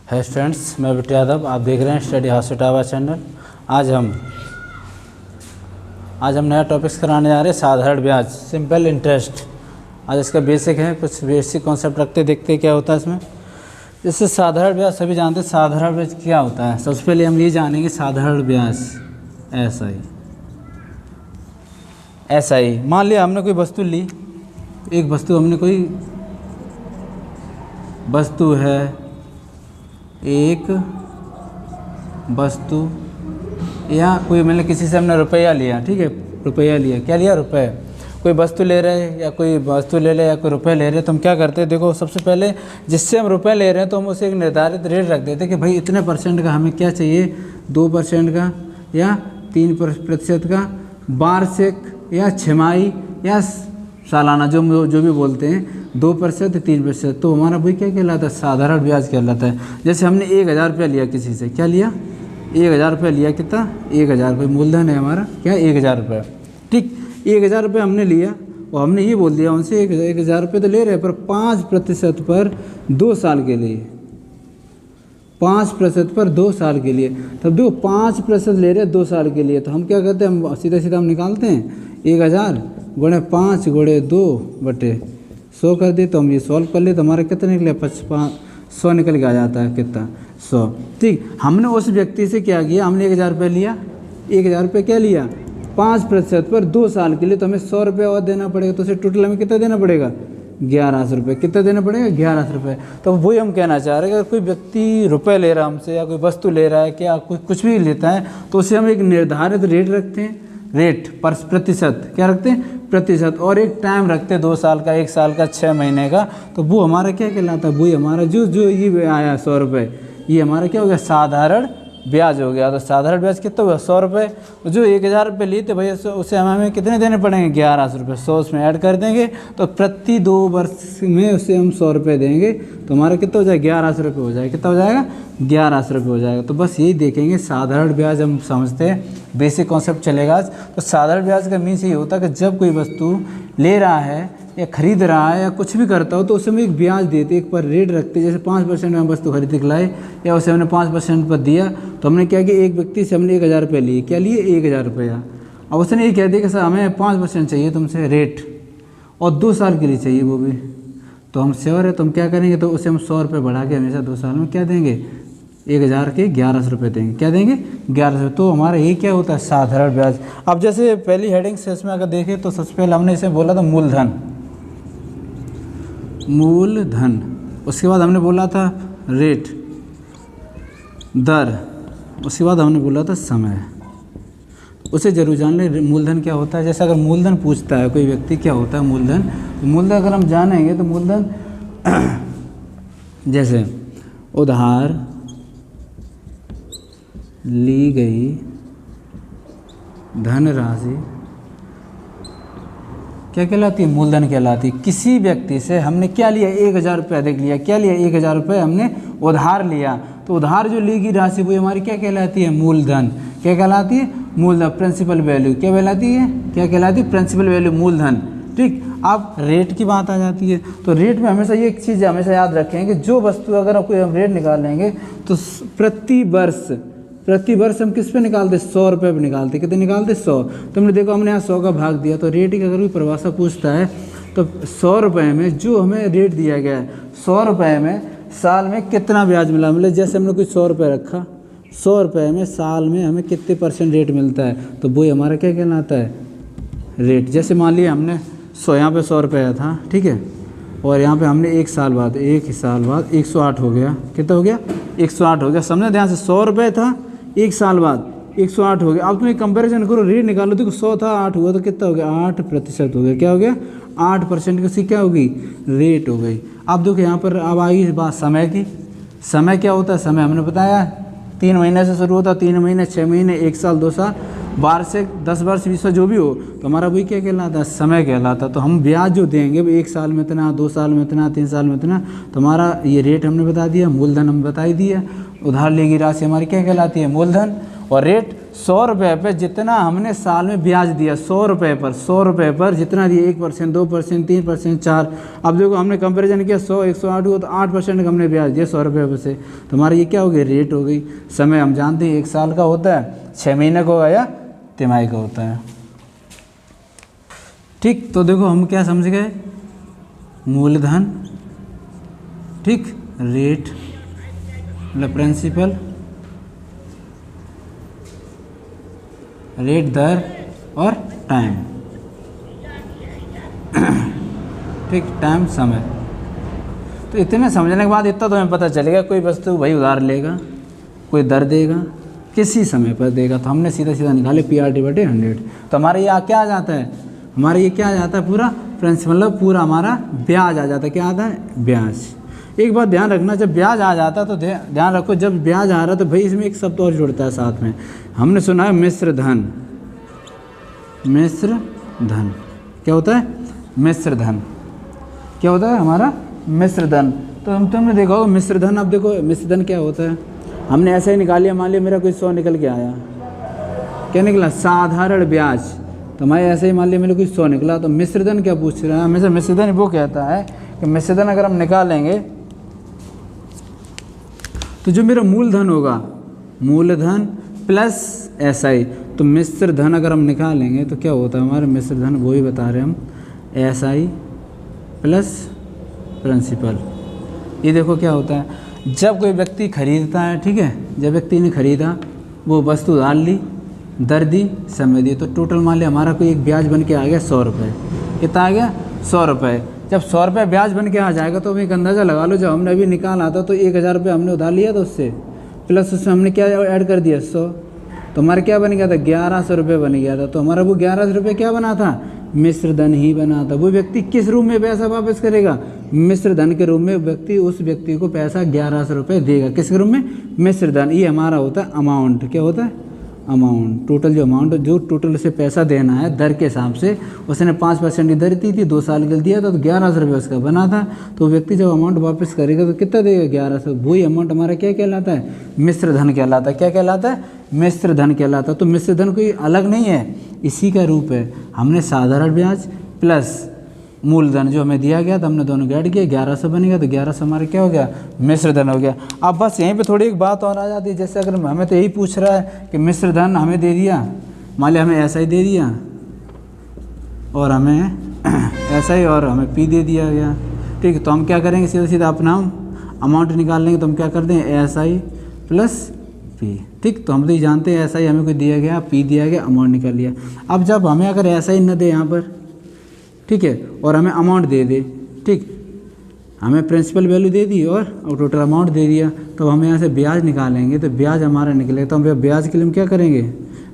है स्टूडेंट्स, मैं बिट्टू यादव, आप देख रहे हैं स्टडी हाउस इटावा चैनल। आज हम नया टॉपिक्स कराने जा रहे हैं, साधारण ब्याज, सिंपल इंटरेस्ट। आज इसका बेसिक है, कुछ बेसिक कॉन्सेप्ट रखते देखते क्या होता है इसमें। जैसे साधारण ब्याज सभी जानते हैं, साधारण ब्याज क्या होता है। सबसे पहले हम ये जानेंगे साधारण ब्याज SI। मान लिया हमने कोई वस्तु ली, एक वस्तु हमने कोई वस्तु है, एक वस्तु या कोई मतलब किसी से हमने रुपया लिया, ठीक है, रुपया लिया, क्या लिया, रुपये। कोई वस्तु ले रहे हैं या कोई वस्तु ले रहे या कोई रुपये ले रहे हैं, तो हम क्या करते हैं, देखो सबसे पहले जिससे हम रुपये ले रहे हैं तो हम उसे एक निर्धारित रेट रख देते हैं कि भाई इतने % का हमें क्या चाहिए, 2% का या 3% का, वार्षिक या छमाही या सालाना, जो भी बोलते हैं, 2% 3%। तो हमारा भाई क्या कहलाता है, साधारण ब्याज कहलाता है। जैसे हमने 1000 रुपया लिया किसी से, क्या लिया, 1000 रुपया लिया, कितना, 1000 रुपये मूलधन है हमारा, क्या, 1000 रुपये, ठीक। 1000 रुपये हमने लिया और हमने ये बोल दिया उनसे 1000 रुपये तो ले रहे हैं, पर 5% पर 2 साल के लिए, 5% पर 2 साल के लिए। तब देखो 5% ले रहे हैं 2 साल के लिए, तो हम क्या करते हैं, हम सीधा हम निकालते हैं 1000 गुणे 5 गुणे 2/100 कर दिए। तो हम ये सॉल्व कर लिए तो हमारा कितना निकले, 100 निकल के आ जाता है, कितना, 100, ठीक। हमने उस व्यक्ति से क्या किया, हमने 1000 रुपये लिया, 1000 रुपये क्या लिया, 5% पर 2 साल के लिए, तो हमें 100 रुपये और देना पड़ेगा। तो उसे टोटल हमें कितना देना पड़ेगा, 1100 रुपये। कितना देना पड़ेगा, 1100 रुपये। तो वही हम कहना चाह रहे हैं, अगर कोई व्यक्ति रुपये ले रहा है हमसे या कोई वस्तु ले रहा है, क्या कुछ भी लेता है, तो उसे हम एक निर्धारित रेट रखते हैं, रेट पर प्रतिशत, क्या रखते हैं, प्रतिशत, और एक टाइम रखते हैं 2 साल का, 1 साल का, 6 महीने का। तो वो हमारा क्या कहलाता है, वही हमारा जो ये आया 100 रुपये, ये हमारा क्या हो गया, साधारण ब्याज हो गया। तो साधारण ब्याज कितना हुआ, 100 रुपये। जो 1000 रुपये लिए थे भैया, उसे हमें कितने देने पड़ेंगे, 1100 रुपये। 100 उसमें ऐड कर देंगे, तो प्रति 2 वर्ष में उसे हम 100 रुपये देंगे, तो हमारा कितना हो जाएगा, 1100 रुपये हो जाएगा। कितना हो जाएगा, 1100 रुपये हो जाएगा। तो बस यही देखेंगे, साधारण ब्याज हम समझते हैं, बेसिक कॉन्सेप्ट चलेगा आज। तो साधारण ब्याज का मीन्स ये होता है कि जब कोई वस्तु ले रहा है या खरीद रहा है या कुछ भी करता हो, तो उसे हम एक ब्याज देते, एक पर रेट रखते। जैसे 5% में हम वस्तु खरीद के लाए या उसे हमने 5% पर दिया, तो हमने क्या किया, एक व्यक्ति से हमने 1000 रुपये लिए, क्या लिए, 1000 रुपया। अब उसने ये कह दिया कि सर हमें 5% चाहिए तुमसे रेट, और 2 साल के लिए चाहिए वो भी। तो हम श्योर है, तो हम क्या करेंगे, तो उसे हम 100 रुपये बढ़ा के हमेशा 2 साल में क्या देंगे, 1000 के 1100 रुपये देंगे। क्या देंगे, 1100। तो हमारा ये क्या होता है, साधारण ब्याज। अब जैसे पहली हेडिंग से इसमें अगर देखें, तो सबसे पहले हमने इसे बोला था मूलधन, मूलधन। उसके बाद हमने बोला था रेट, दर। उसके बाद हमने बोला था समय। उसे जरूर जान ले मूलधन क्या होता है। जैसे अगर मूलधन पूछता है कोई व्यक्ति, क्या होता है मूलधन, तो मूलधन अगर हम जानेंगे तो मूलधन जैसे उधार ली गई धनराशि क्या कहलाती है, मूलधन कहलाती है। किसी व्यक्ति से हमने क्या लिया, 1000 रुपये अधिक लिया, क्या लिया, 1000 रुपये हमने उधार लिया, तो उधार जो ली गई राशि वो हमारी क्या कहलाती है, मूलधन। क्या कहलाती है, मूलधन, प्रिंसिपल वैल्यू। क्या कहलाती है, क्या कहलाती है, प्रिंसिपल वैल्यू, मूलधन, ठीक। अब रेट की बात आ जाती है, तो रेट में हमेशा ये एक चीज़ हमेशा याद रखें कि जो वस्तु अगर कोई हम रेट निकालेंगे, तो प्रति वर्ष हम किस पे निकालते, 100 रुपये पे निकालते। कितने निकालते, 100। तो हमने देखो, हमने यहाँ 100 का भाग दिया। तो रेट की अगर कोई परिभाषा पूछता है, तो 100 रुपये में जो हमें रेट दिया गया है, 100 रुपये में साल में कितना ब्याज मिला, मतलब जैसे हमने कोई 100 रुपये रखा, 100 रुपये में साल में हमें कितने % रेट मिलता है, तो वो हमारा क्या कहलाता है, रेट। जैसे मान लिया हमने यहाँ पे 100 रुपये था, ठीक है, और यहाँ पे हमने 1 साल बाद 108 हो गया। कितना हो गया, 108 हो गया। समझे ध्यान से, 100 रुपये था, 1 साल बाद 108 हो गया। अब तुम एक कंपैरिजन करो, रेट निकालो, देखो 100 था, 8 हुआ, तो कितना हो गया, 8% हो गया। क्या हो गया, 8% की क्या होगी, रेट हो गई। अब देखो यहाँ पर अब आई बात समय की। समय क्या होता है, समय हमने बताया 3 महीने से शुरू होता है, 3 महीने, 6 महीने, 1 साल, 2 साल, वार्षिक, 10 वर्ष, 20 वर्ष, जो भी हो, तो हमारा वही क्या कहलाता है, समय कहलाता। तो हम ब्याज जो देंगे 1 साल में इतना, 2 साल में इतना, 3 साल में इतना, तो हमारा ये रेट हमने बता दिया, मूलधन हम बता ही दिया। उधार ली गई राशि हमारी क्या कहलाती है, मूलधन। और रेट 100 रुपये पे जितना हमने साल में ब्याज दिया 100 रुपये पर जितना दिया 1%, 2%, 3%, 4। अब देखो हमने कंपैरिजन किया 100, 108 हुआ तो 8% का हमने ब्याज दिया 100 रुपये से। तो हमारा ये क्या हो गई, रेट हो गई। समय हम जानते हैं 1 साल का होता है, 6 महीने का होगा या तिमाही का होता है। ठीक, तो देखो हम क्या समझ गए, मूलधन, ठीक, रेट मतलब प्रिंसिपल, रेट दर और टाइम, ठीक, टाइम समय। तो इतने समझने के बाद इतना तो हमें पता चलेगा कोई वस्तु भाई उधार लेगा, कोई दर देगा, किसी समय पर देगा। तो हमने सीधा सीधा निकाले PRT/100। तो हमारे यहाँ क्या आ जाता है, हमारे ये क्या आ जाता है, पूरा प्रिंसिपल मतलब पूरा हमारा ब्याज आ जाता है। क्या आता है, ब्याज। एक बात ध्यान रखना, जब ब्याज आ जाता है तो ध्यान रखो, जब ब्याज आ रहा है तो भाई इसमें एक शब्द और जुड़ता है साथ में। हमने सुना है मिश्र धन। मिश्र धन क्या होता है, मिश्र धन क्या होता है हमारा, मिश्र धन। तो तुमने देखा होगा मिश्र धन। अब देखो मिश्र धन क्या होता है, हमने ऐसे ही निकाल लिया, मान लिया मेरा कोई 100 निकल के आया, क्या निकला, साधारण ब्याज। तो मैं ऐसे ही मान लिया मेरे कोई 100 निकला। तो मिश्र धन क्या पूछ रहा है, हमेशा मिश्र धन वो कहता है कि मिश्र धन अगर हम निकालेंगे तो जो मेरा मूलधन होगा, मूलधन प्लस SI, तो मिश्र धन अगर हम निकालेंगे तो क्या होता है हमारा मिश्र धन, वो ही बता रहे हम, SI प्लस प्रिंसिपल। ये देखो क्या होता है, जब कोई व्यक्ति खरीदता है, ठीक है, जब व्यक्ति ने खरीदा, वो वस्तु उधार ली, दर दी, समय दी, तो टोटल मान लिया हमारा कोई एक ब्याज बन के आ गया 100 रुपये। कितना आ गया, 100 रुपये। जब 100 रुपये ब्याज बन के आ जाएगा तो एक अंदाज़ा लगा लो, जब हमने अभी निकाला था तो 1000 रुपये हमने उधार लिया था उससे, प्लस उसमें हमने क्या ऐड कर दिया 100, तो हमारा क्या बन गया था, 1100 रुपये बन गया था। तो हमारा वो 1100 रुपये क्या बना था, मिश्र धन ही बना था। वो व्यक्ति किस रूप में पैसा वापस करेगा, मिश्र धन के रूप में व्यक्ति उस व्यक्ति को पैसा 1100 रुपये देगा। किस रूप में, मिश्र धन। ये हमारा होता है अमाउंट। क्या होता है, अमाउंट। टोटल जो अमाउंट, जो टोटल उसे पैसा देना है दर के हिसाब से, उसने 5% की दर दी थी, 2 साल के लिए दिया था, तो 1100 रुपये उसका बना था। तो व्यक्ति जब अमाउंट वापस करेगा तो कितना देगा, 1100। वही अमाउंट हमारा क्या कहलाता है, मिश्र धन कहलाता है। क्या कहलाता है, मिश्र धन कहलाता है। तो मिश्र धन कोई अलग नहीं है, इसी का रूप है। हमने साधारण ब्याज प्लस मूलधन जो हमें दिया गया था, हमने दोनों ऐड किया, 1100 बनेगा, तो 1100 हमारा क्या हो गया, मिश्र धन हो गया। अब बस यहीं पे थोड़ी एक बात और आ जाती है, जैसे अगर हमें तो यही पूछ रहा है कि मिश्र धन हमें दे दिया, मान लिया हमें ऐसा ही दे दिया और हमें ऐसा ही और हमें P दे दिया गया, ठीक है। तो हम क्या करेंगे, सीधा सीधा अपना अमाउंट निकाल लेंगे। तो हम क्या करते हैं, SI प्लस P, ठीक। तो हम तो ये जानते हैं SI हमें कोई दिया गया, P दिया गया, अमाउंट निकाल लिया। अब जब हमें अगर SI न दे यहाँ पर, ठीक है, और हमें अमाउंट दे दे, ठीक, हमें प्रिंसिपल वैल्यू दे दी और टोटल अमाउंट दे दिया, तो हम यहाँ से ब्याज निकालेंगे। तो ब्याज हमारा निकलेगा। तो हम ब्याज के लिए हम क्या करेंगे,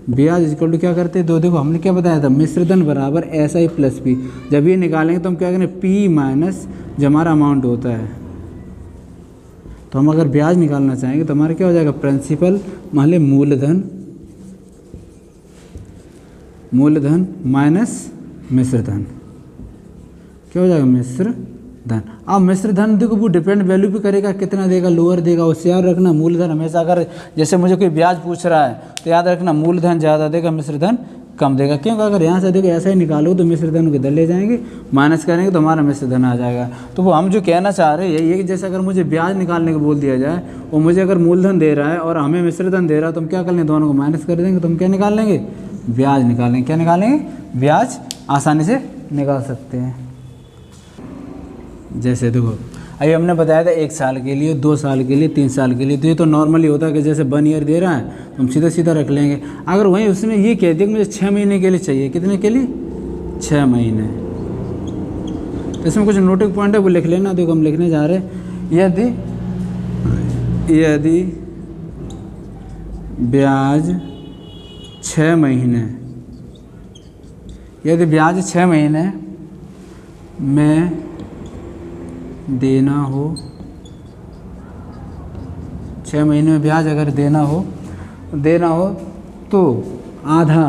ब्याज इक्वल टू क्या करते हैं, देखो हमने क्या बताया था, मिश्र धन बराबर SI प्लस P। जब ये निकालेंगे तो हम क्या करेंगे, P माइनस जो हमारा अमाउंट होता है। तो हम अगर ब्याज निकालना चाहेंगे तो हमारा क्या हो जाएगा, प्रिंसिपल मान लें मूलधन, मूलधन माइनस मिश्र धन, क्या हो जाएगा, मिश्र धन। अब मिश्र धन देखो वो डिपेंड वैल्यू भी करेगा, कितना देगा, लोअर देगा। उससे याद रखना मूलधन हमेशा, अगर जैसे मुझे कोई ब्याज पूछ रहा है तो याद रखना मूलधन ज़्यादा देगा, मिश्र धन कम देगा। क्योंकि अगर यहाँ से देखो ऐसा ही निकालो तो मिश्र धन को इधर ले जाएंगे, माइनस करेंगे तो हमारा मिश्र धन आ जाएगा। तो वो हम जो कहना चाह रहे हैं ये कि जैसे अगर मुझे ब्याज निकालने को बोल दिया जाए और मुझे अगर मूलधन दे रहा है और हमें मिश्र धन दे रहा है, तो हम क्या कर लेंगे, दोनों को माइनस कर देंगे, तो हम क्या निकाल लेंगे, ब्याज निकाल लेंगे। क्या निकालेंगे, ब्याज आसानी से निकाल सकते हैं। जैसे देखो अभी हमने बताया था 1 साल के लिए, 2 साल के लिए, 3 साल के लिए। तो ये तो नॉर्मली होता है कि जैसे 1 ईयर दे रहा है तो हम सीधा सीधा रख लेंगे। अगर वहीं उसने ये कह दिया कि मुझे 6 महीने के लिए चाहिए, कितने के लिए, 6 महीने, तो इसमें कुछ नोटिक पॉइंट है वो लिख लेना। देखो हम लिखने जा रहे हैं, यदि ब्याज 6 महीने, यदि ब्याज 6 महीने में देना हो, 6 महीने में ब्याज अगर देना हो तो आधा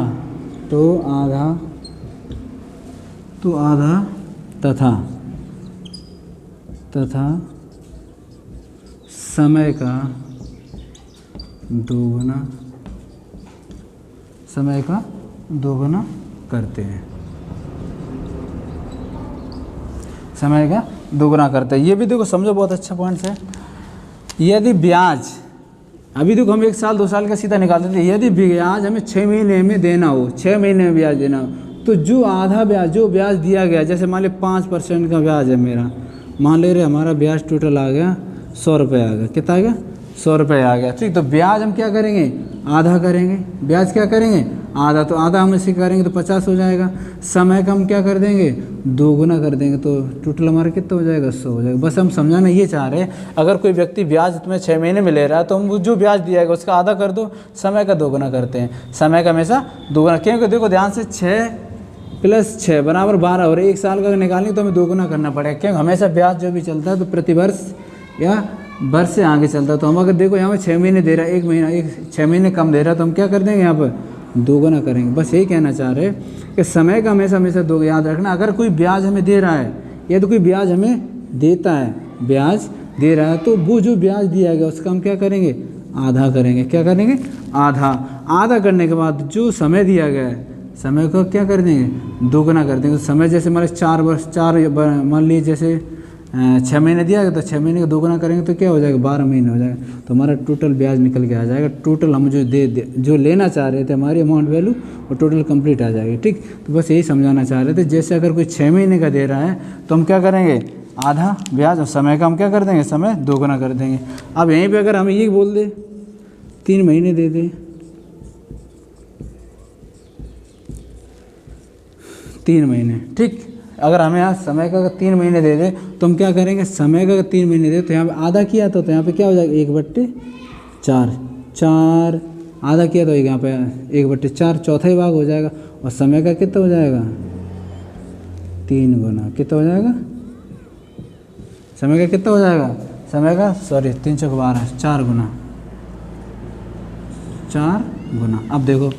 तथा समय का 2 गुना समय का दोगुना करते हैं, समय का दोगुना करते हैं। ये भी देखो समझो, बहुत अच्छा पॉइंट है। यदि ब्याज, अभी देखो हम 1 साल 2 साल का सीधा निकालते थे, यदि ब्याज हमें 6 महीने में देना हो, 6 महीने में ब्याज देना हो, तो जो आधा ब्याज, जो ब्याज दिया गया, जैसे मान ली 5% का ब्याज है मेरा, मान ले रहे हमारा ब्याज टोटल आ गया 100 रुपये आ गया, कितना आ गया 100 रुपये आ गया, ठीक। तो ब्याज हम क्या करेंगे, आधा करेंगे, ब्याज क्या करेंगे आधा, तो आधा हम इसे करेंगे तो 50 हो जाएगा। समय का हम क्या कर देंगे, दोगुना कर देंगे, तो टोटल हमारा कितना हो जाएगा 100 हो जाएगा। बस हम समझाना ये चाह रहे हैं, अगर कोई व्यक्ति ब्याज तुम्हें 6 महीने में ले रहा है तो हम जो ब्याज दिया है उसका आधा कर दो, समय का दोगुना करते हैं, समय का हमेशा दोगुना, क्योंकि देखो ध्यान से 6 + 6 = 12 और 1 साल का निकालेंगे तो हमें दोगुना करना पड़ेगा, क्योंकि हमेशा ब्याज जो भी चलता है तो प्रतिवर्ष या वर्ष से आगे चलता है। तो हम अगर देखो यहाँ पर 6 महीने दे रहा है, 1 महीना 6 महीने कम दे रहा है, तो हम क्या कर देंगे यहाँ पर दोगुना करेंगे। बस यही कहना चाह रहे हैं कि समय का हमेशा दो याद रखना। अगर कोई ब्याज हमें दे रहा है या तो कोई ब्याज हमें देता है, ब्याज दे रहा है, तो वो जो ब्याज दिया गया उसका हम क्या करेंगे, आधा करेंगे। क्या करेंगे, आधा करने के बाद जो समय दिया गया है, समय को क्या कर देंगे, दोगुना कर देंगे। तो समय जैसे मान लीजिए 4 वर्ष, 4 मान लीजिए जैसे 6 महीने दिया गया, तो 6 महीने का दोगुना करेंगे तो क्या हो जाएगा, 12 महीने हो जाएगा। तो हमारा टोटल ब्याज निकल के आ जाएगा, टोटल हम जो लेना चाह रहे थे हमारी अमाउंट वैल्यू, वो टोटल कंप्लीट आ जाएगी, ठीक। तो बस यही समझाना चाह रहे थे। जैसे अगर कोई 6 महीने का दे रहा है तो हम क्या करेंगे, आधा ब्याज, और समय का हम क्या कर देंगे, समय दोगुना कर देंगे। अब यहीं पर अगर हम ये बोल दें 3 महीने दे दें, 3 महीने, ठीक। अगर हमें यहाँ समय का 3 महीने दे दे तो हम क्या करेंगे, समय का 3 महीने दे तो यहाँ पे आधा किया तो यहाँ पे क्या हो जाएगा, 1/4, 4 आधा किया तो यहाँ पे 1/4 चौथा ही भाग हो जाएगा। और समय का कितना हो जाएगा, 3 गुना, कितना हो जाएगा, समय का कितना हो जाएगा, समय का 3 × 12 4 गुना, 4 गुना। अब देखो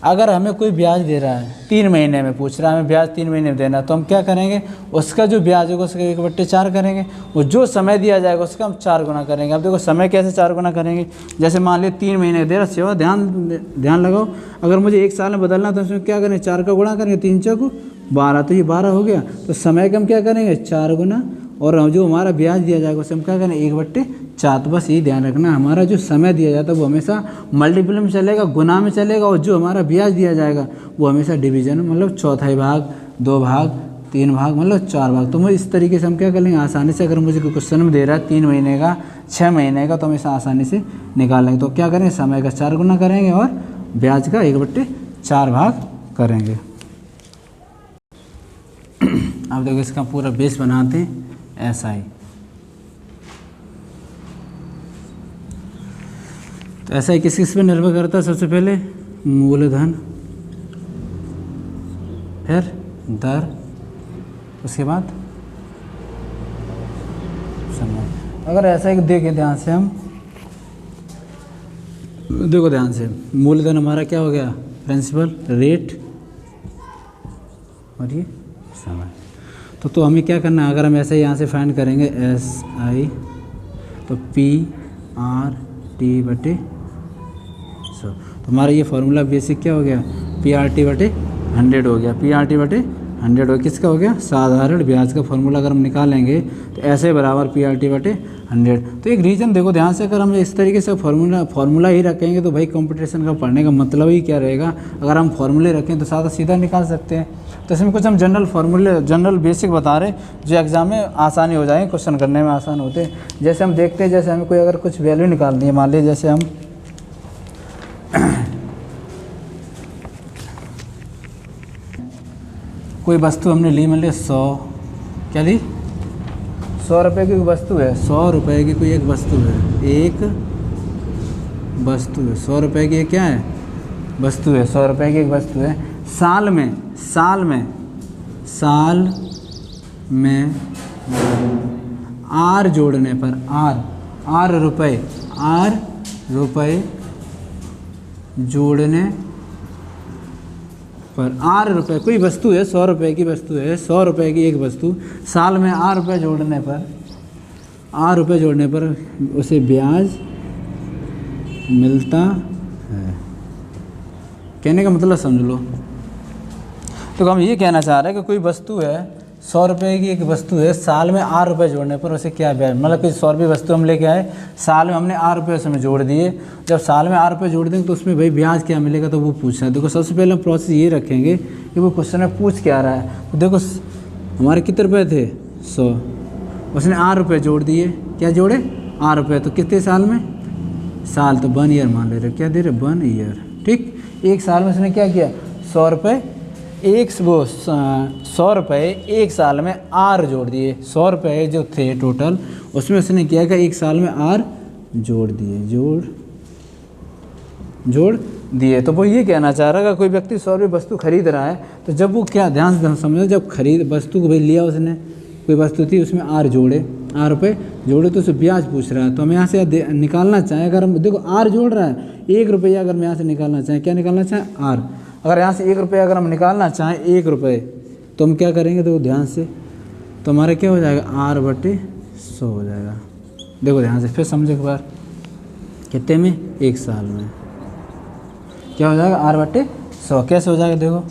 अगर हमें कोई ब्याज दे रहा है 3 महीने में, पूछ रहा है हमें ब्याज 3 महीने में देना, तो हम क्या करेंगे, उसका जो ब्याज होगा उसका 1/4 करेंगे, और जो समय दिया जाएगा उसका हम 4 गुना करेंगे। अब देखो समय कैसे 4 गुना करेंगे, जैसे मान लिया 3 महीने दे रहा सेवा, ध्यान लगाओ, अगर मुझे 1 साल में बदलना तो उसमें क्या करेंगे, 4 का गुणा करेंगे, 3 × 4 = 12, तो ये 12 हो गया। तो समय का हम क्या करेंगे, 4 गुना, और जो हमारा ब्याज दिया जाएगा उसे हम क्या करें, 1/4। तो बस यही ध्यान रखना, हमारा जो समय दिया जाता है वो हमेशा मल्टीपल में चलेगा, गुना में चलेगा, और जो हमारा ब्याज दिया जाएगा वो हमेशा डिवीजन, मतलब चौथाई भाग, 2 भाग, 3 भाग, मतलब 4 भाग। तो मैं इस तरीके से हम क्या कर लेंगे आसानी से, अगर मुझे कोई क्वेश्चन में दे रहा है 3 महीने का, 6 महीने का, तो हम इसे आसानी से निकाल लेंगे। तो क्या करेंगे, समय का 4 गुना करेंगे और ब्याज का 1/4 भाग करेंगे। अब देखो इसका पूरा बेस बनाते हैं, ऐसा ही। तो ऐसा ही किस पे निर्भर करता है, सबसे पहले मूलधन, फिर दर, उसके बाद समय। अगर ऐसा ही देखें ध्यान से, हम देखो ध्यान से, मूलधन हमारा क्या हो गया, प्रिंसिपल रेट, और ये समय। तो हमें क्या करना है, अगर हम ऐसे यहाँ से फाइंड करेंगे SI, तो PRT/100। तो हमारा ये फार्मूला बेसिक क्या हो गया, PRT/100 हो गया, PRT/100 हो, किसका हो गया, साधारण ब्याज का फार्मूला अगर हम निकालेंगे तो ऐसे बराबर PRT/100। तो एक रीज़न देखो ध्यान से, अगर हम इस तरीके से फार्मूला ही रखेंगे तो भाई कंपटीशन का पढ़ने का मतलब ही क्या रहेगा। अगर हम फार्मूले रखें तो सादा सीधा निकाल सकते हैं। तो इसमें कुछ हम जनरल बेसिक बता रहे जो एग्जाम में आसानी हो जाए, क्वेश्चन करने में आसान होते हैं। जैसे हम देखते हैं, जैसे हमें कोई अगर कुछ वैल्यू निकालनी है, मान लीजिए जैसे हम कोई वस्तु हमने ली, मान लिया 100, क्या ली, 100 रुपये की वस्तु है, 100 रुपये की कोई एक वस्तु है, एक वस्तु है, 100 रुपये की क्या है, वस्तु है, 100 रुपये की एक वस्तु है। साल में R जोड़ने पर, R रुपये जोड़ने पर, R रुपये कोई वस्तु है, 100 रुपये की वस्तु है, 100 रुपये की एक वस्तु, साल में R रुपये जोड़ने पर उसे ब्याज मिलता है, कहने का मतलब समझ लो। तो हम ये कहना चाह रहे हैं कि कोई वस्तु है 100 रुपये की, एक वस्तु है, साल में 8 रुपये जोड़ने पर उसे क्या ब्याज, मतलब कोई 100 रुपये वस्तु हम लेके आए, साल में हमने 8 रुपये उसमें जोड़ दिए, जब साल में 8 रुपये जोड़ देंगे तो उसमें भाई ब्याज क्या मिलेगा, तो वो पूछ रहा है। देखो सबसे पहले हम प्रोसेस ये रखेंगे कि वो क्वेश्चन में पूछ क्या रहा है। तो देखो हमारे कितने रुपये थे 100, उसने 8 रुपये जोड़ दिए, क्या जोड़े 8 रुपये, तो कितने साल में, साल तो 1 ईयर मान ले रहे, क्या दे रहे 1 ईयर, ठीक। एक साल में उसने क्या किया 100 रुपये, 100 रुपये एक साल में आर जोड़ दिए, 100 रुपये जो थे टोटल उसमें उसने किया कि एक साल में आर जोड़ दिए, जोड़ दिए। तो वो ये कहना चाह रहा है कि कोई व्यक्ति 100 रुपये वस्तु खरीद रहा है, तो जब वो क्या ध्यान से समझो, जब खरीद वस्तु को भाई लिया उसने, कोई वस्तु थी उसमें आर जोड़े, 8 रुपये जोड़े, तो उसे ब्याज पूछ रहा है। तो हम यहाँ से निकालना चाहें, अगर हम देखो आर जोड़ रहा है 1 रुपया, अगर हम यहाँ से निकालना चाहें, क्या निकालना चाहें आर, अगर यहाँ से 1 रुपया अगर हम निकालना चाहें 1 रुपये, तो हम क्या करेंगे, देखो ध्यान से, तो हमारा क्या हो जाएगा R/100 हो जाएगा। देखो ध्यान से फिर समझो एक बार, कितने में, 1 साल में क्या हो जाएगा R/100, कैसे हो जाएगा, देखो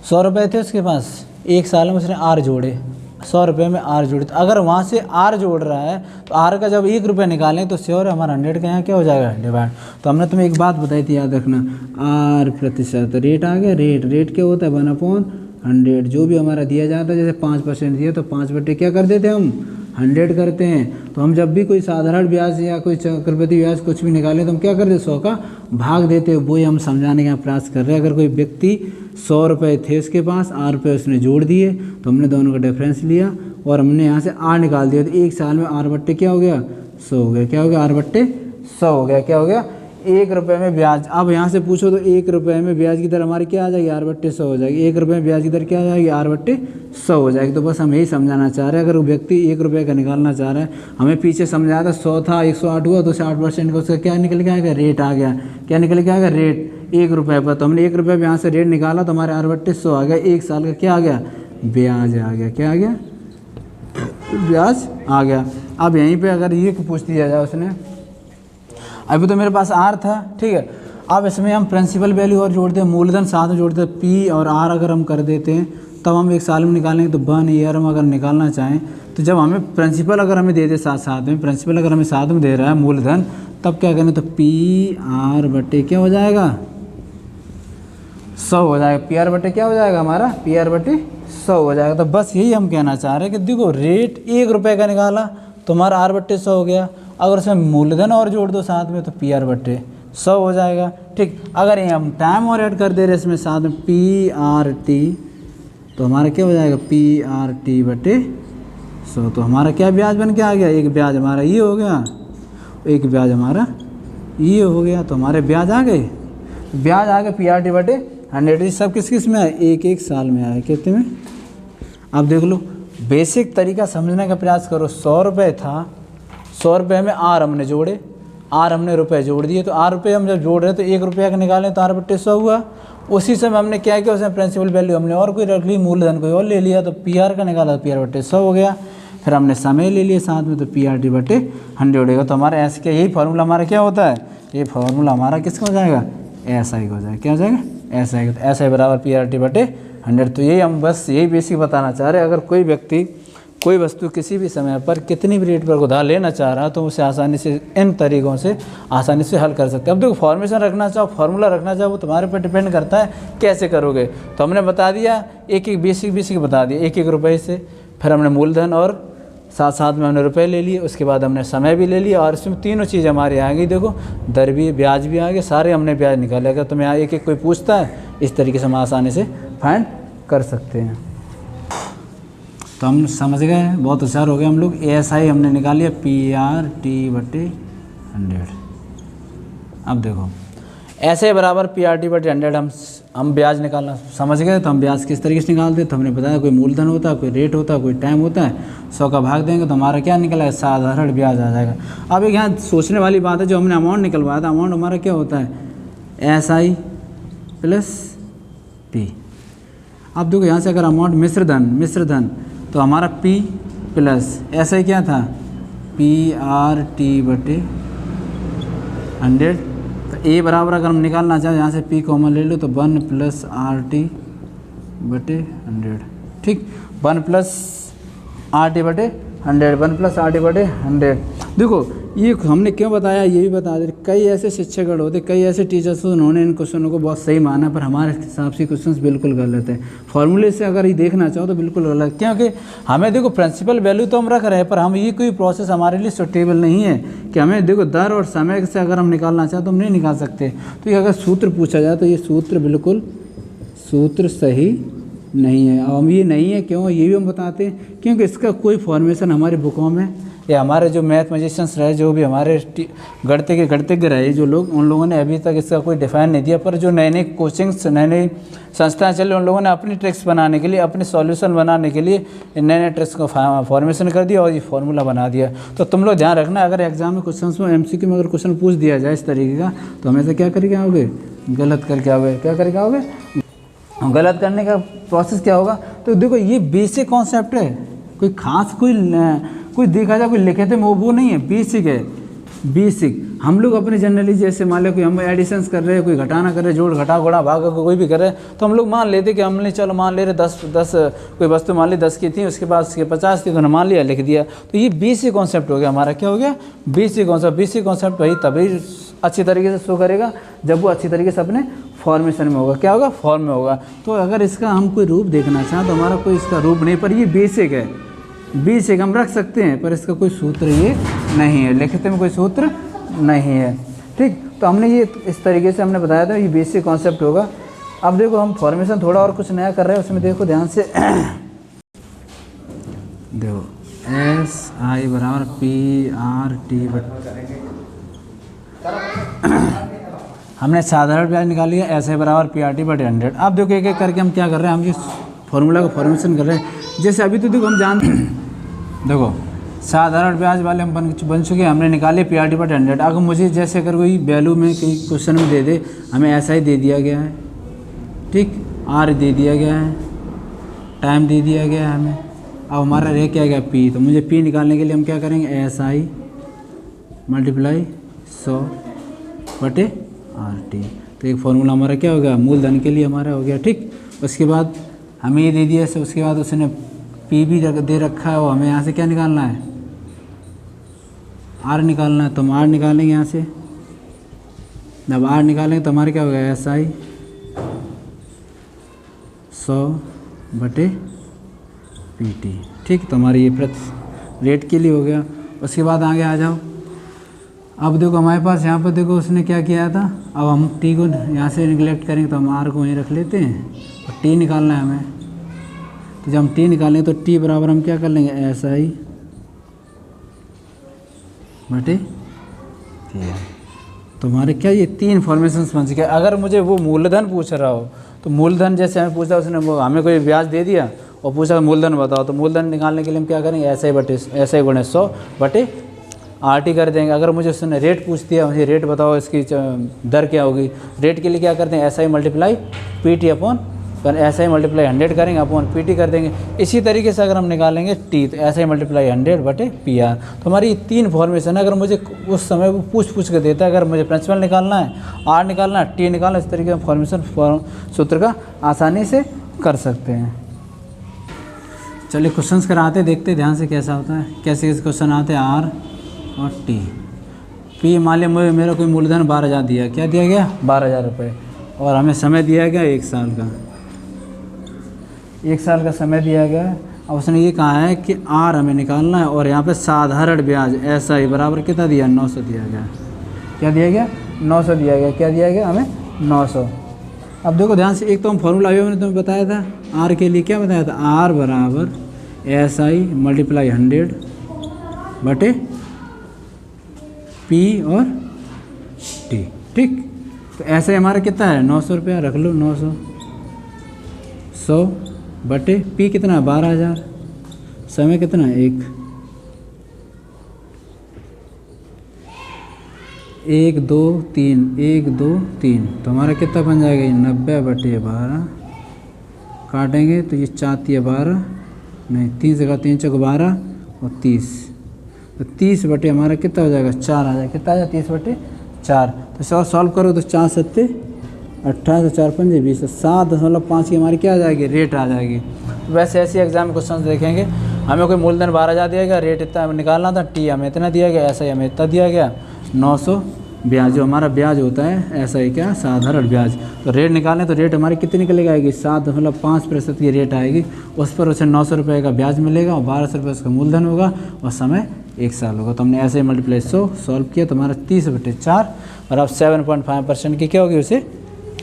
100 रुपये थे उसके पास, 1 साल में उसने आर जोड़े, 100 रुपये में आर जोड़े, तो अगर वहाँ से आर जोड़ रहा है तो आर का जब 1 रुपये निकालें तो श्योर है हमारा 100 का यहाँ क्या हो जाएगा डिवाइड। तो हमने तुम्हें एक बात बताई थी, याद रखना, आर प्रतिशत, रेट आ गया, रेट क्या होता है 1/100, जो भी हमारा दिया जाता है, जैसे 5% दिया तो 5 क्या कर देते हैं हम 100 करते हैं। तो हम जब भी कोई साधारण ब्याज या कोई चक्रवृद्धि ब्याज कुछ भी निकालें तो हम क्या करते हैं 100 का भाग देते हैं, वही हम समझाने का प्रयास कर रहे हैं। अगर कोई व्यक्ति 100 रुपये थे उसके पास, 8 रुपये उसने जोड़ दिए, तो हमने दोनों का डिफरेंस लिया और हमने यहाँ से आर निकाल दिया, तो 1 साल में R/100 क्या हो गया 100 हो गया, क्या हो गया R/100 हो गया, क्या हो गया 1 रुपये में ब्याज। अब यहाँ से पूछो तो 1 रुपये में ब्याज की दर हमारी क्या आ जाएगी R/100 हो जाएगी, 1 रुपये में ब्याज की दर क्या आ जाएगी R/100 हो जाएगी। तो बस हम यही समझाना चाह रहे हैं, अगर वो व्यक्ति 1 रुपये का निकालना चाह रहा है, हमें पीछे समझाया था 100 था 108 हुआ, तो 60% का उसका क्या निकल के आएगा, रेट आ गया, क्या निकल के आएगा रेट 1 रुपये पर। तो हमने 1 रुपये यहाँ से रेट निकाला तो हमारे R/100 आ गया, 1 साल का क्या आ गया ब्याज आ गया, क्या आ गया ब्याज आ गया। अब यहीं पे अगर ये पूछ दिया जाए उसने, अभी तो मेरे पास आर था, ठीक है, अब इसमें हम प्रिंसिपल वैल्यू और जोड़ते हैं, मूलधन साथ में जोड़ते हैं, पी और आर अगर हम कर देते हैं तब हम 1 साल में निकालेंगे। तो 1 ईयर हम अगर निकालना चाहें तो जब हमें प्रिंसिपल अगर हमें दे दे साथ में, प्रिंसिपल अगर हमें साथ में दे रहा है मूलधन, तब क्या करें, तो PR/, क्या हो जाएगा 100 हो जाएगा, PR/, क्या हो जाएगा हमारा PR/100 हो जाएगा। तो बस यही हम कहना चाह रहे हैं कि देखो रेट 1 रुपये का निकाला तो हमारा R/100 हो गया, अगर उसमें मूलधन और जोड़ दो साथ में तो PR/100 हो जाएगा, ठीक। अगर ये हम टाइम और ऐड कर दे रहे इसमें साथ में PRT, तो हमारा क्या हो जाएगा PRT/100, तो हमारा क्या ब्याज बन के आ गया, एक ब्याज हमारा ये हो गया, एक ब्याज हमारा ये हो गया, तो हमारे ब्याज आ गए, ब्याज आ गए PRT/100। सब किस किस में आए, एक साल में आए, कितने में। अब देख लो बेसिक तरीका समझने का प्रयास करो, 100 रुपये था, 100 रुपये में आर हमने जोड़े, आर हमने रुपये जोड़ दिए, तो आर रुपये हम जब जोड़ रहे तो 1 रुपया का निकालें तो R/100 हुआ। उसी समय हमने क्या किया, उसमें प्रिंसिपल वैल्यू हमने और कोई रख ली, मूलधन कोई और ले लिया, तो PR का निकाला तो PR/100 हो गया। फिर हमने समय ले लिया साथ में, तो PRT/100 होगा। तो हमारा ऐसे क्या, यही फार्मूला हमारा क्या होता है, ये फार्मूला हमारा किसका हो जाएगा, SI हो जाएगा, क्या हो जाएगा SI। तो SI बराबर PRT/100। तो यही हम बस यही बेसिक बताना चाह रहे हैं, अगर कोई व्यक्ति कोई वस्तु किसी भी समय पर कितनी भी रेट पर उधार लेना चाह रहा है तो उसे आसानी से इन तरीक़ों से आसानी से हल कर सकते हैं। अब देखो फॉर्मेशन रखना चाहो, फार्मूला रखना चाहो, वो तुम्हारे पर डिपेंड करता है कैसे करोगे। तो हमने बता दिया, एक बेसिक बता दिया, 1 रुपये से, फिर हमने मूलधन और साथ में हमने रुपए ले लिए, उसके बाद हमने समय भी ले लिया, और इसमें तीनों चीज़ हमारी आ गई। देखो दर भी, ब्याज भी आ गए, सारे हमने ब्याज निकाले। अगर तुम्हें एक कोई पूछता है, इस तरीके से हम आसानी से फाइंड कर सकते हैं। तो हम समझ गए, बहुत होशियार हो गए हम लोग। SI हमने निकाल लिया PRT/100। अब देखो ऐसे बराबर PRT/100 हम ब्याज निकालना समझ गए। तो हम ब्याज किस तरीके से निकालते हैं, तो हमने बताया कोई मूलधन होता है, कोई रेट होता है, कोई टाइम होता है, 100 का भाग देंगे तो हमारा क्या निकला है, साधारण ब्याज आ जाएगा। अब एक यहाँ सोचने वाली बात है, जो हमने अमाउंट निकलवाया था, अमाउंट हमारा क्या होता है SI + P। अब देखो यहाँ से अगर अमाउंट मिश्रधन तो हमारा P + SI क्या था PRT/100 तो ए बराबर अगर हम निकालना चाहें यहाँ से पी कॉमन ले लो तो 1 + RT बटे 100। ठीक, 1 + RT बटे 100, 1 + RT बटे 100। देखो ये हमने क्यों बताया ये भी बता दे। कई ऐसे शिक्षकगण होते, कई ऐसे टीचर्स उन्होंने इन क्वेश्चनों को बहुत सही माना, पर हमारे हिसाब से क्वेश्चंस बिल्कुल गलत है। फॉर्मूले से अगर ये देखना चाहो तो बिल्कुल गलत, क्योंकि हमें देखो प्रिंसिपल वैल्यू तो हम रख रहे हैं, पर हम ये कोई प्रोसेस हमारे लिए सूटेबल नहीं है कि हमें देखो दर और समय से अगर हम निकालना चाहें तो हम नहीं निकाल सकते। तो ये अगर सूत्र पूछा जाए तो ये सूत्र बिल्कुल सूत्र सही नहीं है। अब हम ये नहीं है क्यों, ये भी हम बताते हैं, क्योंकि इसका कोई फॉर्मेशन हमारी बुकों में या हमारे जो मैथमेटिशियंस रहे, जो भी हमारे गणितज्ञ रहे जो लोग, उन लोगों ने अभी तक इसका कोई डिफाइन नहीं दिया। पर जो नए नए कोचिंग्स, नए नए संस्थाएं चले, उन लोगों ने अपनी ट्रिक्स बनाने के लिए, अपने सॉल्यूशन बनाने के लिए नए नए ट्रिक्स को फॉर्मेशन कर दिया और ये फार्मूला बना दिया। तो तुम लोग ध्यान रखना, अगर एग्जाम में क्वेश्चन में MCQ में अगर क्वेश्चन पूछ दिया जाए इस तरीके का, तो हमेशा क्या करके आओगे, गलत करके आओगे। क्या करके आओगे, गलत करने का प्रोसेस क्या होगा। तो देखो ये बेसिक कॉन्सेप्ट है, कोई खास कोई देखा जाए कोई लिखे थे वो नहीं है, बेसिक है। बेसिक हम लोग अपने जनरली जैसे मान लो कोई हम एडिशंस कर रहे हैं, कोई घटाना कर रहे हैं, जोड़ घटा गुणा भाग कोई भी कर रहे हैं, तो हम लोग मान लेते कि हमने चलो मान ले रहे 10 कोई वस्तु मान ली 10 की थी, उसके बाद उसके 50 थी, तो मान लिया लिख दिया। तो ये बेसिक कॉन्सेप्ट हो गया हमारा, क्या हो गया, बेसिक कॉन्सेप्ट। बेसिक कॉन्सेप्ट वही तभी अच्छी तरीके से शो करेगा जब वो अच्छी तरीके से अपने फॉर्मेशन में होगा। क्या होगा, फॉर्म में होगा। तो अगर इसका हम कोई रूप देखना चाहें तो हमारा कोई इसका रूप नहीं, पर ये बेसिक है, बेसिक हम रख सकते हैं, पर इसका कोई सूत्र ये नहीं है, लिखते में कोई सूत्र नहीं है। ठीक, तो हमने ये इस तरीके से हमने बताया था, ये बेसिक कॉन्सेप्ट होगा। अब देखो हम फॉर्मेशन थोड़ा और कुछ नया कर रहे हैं, उसमें देखो ध्यान से देखो SI बराबर PRT हमने साधारण ब्याज निकाल लिया, SI बराबर PRT बटे 100। अब देखो एक एक करके हम क्या कर रहे हैं, हम ये फॉर्मूला का फॉर्मेशन कर रहे हैं। जैसे अभी तो देखो हम जानते हैं, देखो साधारण ब्याज वाले हम बन चुके हैं, हमने निकाले PRT बटे 100। अगर मुझे जैसे अगर कोई वैल्यू में कहीं क्वेश्चन में दे दे, हमें SI दे दिया गया है, ठीक, R दे दिया गया है, टाइम दे दिया गया है हमें, अब हमारा रह क्या गया P। तो मुझे P निकालने के लिए हम क्या करेंगे, SI × 100 बटे RT। तो एक फॉर्मूला हमारा क्या हो गया, मूलधन के लिए हमारा हो गया। ठीक, उसके बाद हमें ये दे दिया है, उसके बाद उसने P भी दे रखा है, वो हमें यहाँ से क्या निकालना है, R निकालना है। तो हम R निकालेंगे यहाँ से, जब R निकालेंगे तो हमारे क्या हो गया, SI 100 बटे PT। ठीक, तो हमारी ये प्रति रेट के लिए हो गया। उसके बाद आगे आ जाओ। अब देखो हमारे पास यहाँ पर देखो उसने क्या किया था, अब हम T को यहाँ से निगलेक्ट करेंगे तो हम R को वहीं रख लेते हैं और T निकालना है हमें। तो जब हम T निकालेंगे तो T बराबर हम क्या कर लेंगे, SI बटे P। तो हमारे क्या ये 3 फॉर्मेशंस बन चुके हैं। अगर मुझे वो मूलधन पूछ रहा हो तो मूलधन जैसे हमें पूछा, उसने वो हमें कोई ब्याज दे दिया और पूछा मूलधन बताओ, तो मूलधन निकालने के लिए हम क्या करेंगे, SI × 100 बटे RT कर देंगे। अगर मुझे उसने रेट पूछ दिया, मुझे रेट बताओ इसकी दर क्या होगी, रेट के लिए क्या करते हैं, SI × PT अपॉन SI × 100 करेंगे अपॉन PT कर देंगे। इसी तरीके से अगर हम निकालेंगे T, तो SI × 100 बटे PR। तो हमारी 3 फॉर्मेशन है। अगर मुझे उस समय वो पूछ के देता है, अगर मुझे प्रिंसिपल निकालना है, R निकालना है, T निकालना है, इस तरीके से फॉर्मेशन सूत्र का आसानी से कर सकते हैं। चलिए क्वेश्चंस कराते, देखते ध्यान से कैसा होता है, कैसे क्वेश्चन आते हैं। R और T, P मान लिया मेरा कोई मूलधन 12,000 दिया, क्या दिया गया, 12,000 रुपये, और हमें समय दिया गया 1 साल का, 1 साल का समय दिया गया है। अब उसने ये कहा है कि R हमें निकालना है, और यहाँ पे साधारण ब्याज SI बराबर कितना दिया, 900 दिया गया। क्या दिया गया, 900 दिया गया। क्या दिया गया हमें, 900। अब देखो ध्यान से, एक तो हम फॉर्मूला अभी मैंने तुम्हें बताया था, R के लिए क्या बताया था, R बराबर SI × 100 बटे P और T। ठीक, तो ऐसे हमारा कितना है, 900 रुपया रख लो, 900 100 बटे P कितना, 12,000, समय कितना, 1 1 2 3 1 2 3। तो हमारा कितना बन जाएगा, 90 बटे 12, काटेंगे तो ये 4 या 12 नहीं, 3 से 3 चौक 12 और 30, तो 30 बटे हमारा कितना हो जाएगा, 4 आ जाएगा। कितना आ जाएगा, 30 बटे 4। तो इसे और सॉल्व करो तो 4 सत्ते 28, 4 पंजे 20, 7.5 की हमारी क्या आ जाएगी, रेट आ जाएगी। वैसे ऐसे एग्जाम क्वेश्चन देखेंगे, हमें कोई मूलधन 12,000 दिया गया, रेट इतना निकालना था, टी हमें इतना दिया गया, ऐसा ही हमें इतना दिया गया 900 ब्याज, जो हमारा ब्याज होता है ऐसा ही क्या, साधारण ब्याज। तो रेट निकालें तो रेट हमारी कितनी निकलेगी, आएगी 7.5% की रेट आएगी। उस पर उसे 900 रुपये का ब्याज मिलेगा और 1200 रुपये उसका मूलधन होगा और समय 1 साल होगा। तो हमने ऐसे ही मल्टीप्लाई 100 सॉल्व किया तो हमारा 30/4 और अब 7.5% की क्या होगी, उसे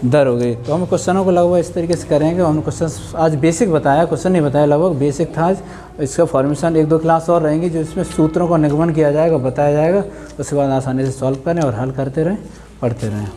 दर हो गई। तो हम क्वेश्चनों को लगभग इस तरीके से करेंगे। हम क्वेश्चन आज बेसिक बताया, क्वेश्चन नहीं बताया, लगभग बेसिक था आज। इसका फॉर्मेशन 1-2 क्लास और रहेंगी जो इसमें सूत्रों का निगमन किया जाएगा, बताया जाएगा। उसके बाद आसानी से सॉल्व करें और हल करते रहें, पढ़ते रहें।